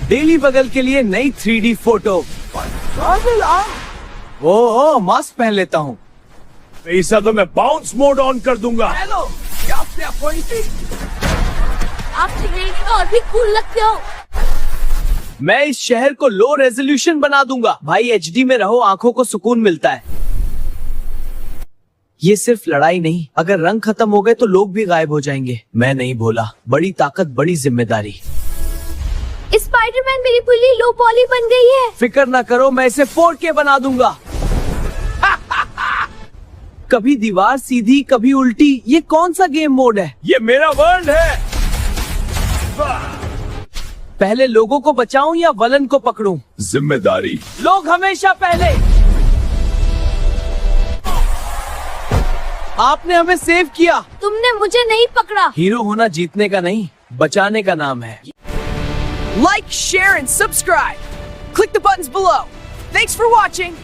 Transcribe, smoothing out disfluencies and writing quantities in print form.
Daily बगल के लिए नई 3D फोटो। ओह, मास्क पहन लेता हूँ। ऐसा तो मैं बाउंस मोड ऑन कर दूंगा। हेलो, आप सिगरेट और भी कूल लगते हो। मैं इस शहर को लो रेजोल्यूशन बना दूंगा। भाई HD में रहो, आंखों को सुकून मिलता है। ये सिर्फ लड़ाई नहीं, अगर रंग खत्म हो गए तो लोग भी गायब हो जाएंगे। मैं नहीं भोला, बड़ी ताकत बड़ी जिम्मेदारी। स्पाइडरमैन मेरी पुल्ली लो पॉली बन गई है। फिक्र ना करो, मैं इसे 4K बना दूंगा। कभी दीवार सीधी कभी उल्टी, ये कौन सा गेम मोड है? ये मेरा वर्ल्ड है। पहले लोगों को बचाऊं या वलन को पकड़ूं? जिम्मेदारी। लोग हमेशा पहले। आपने हमें सेव किया। तुमने मुझे नहीं पकड़ा। हीरो होना जीतने का नहीं, बचाने का नाम है। Like, share and subscribe. Click the buttons below. Thanks for watching.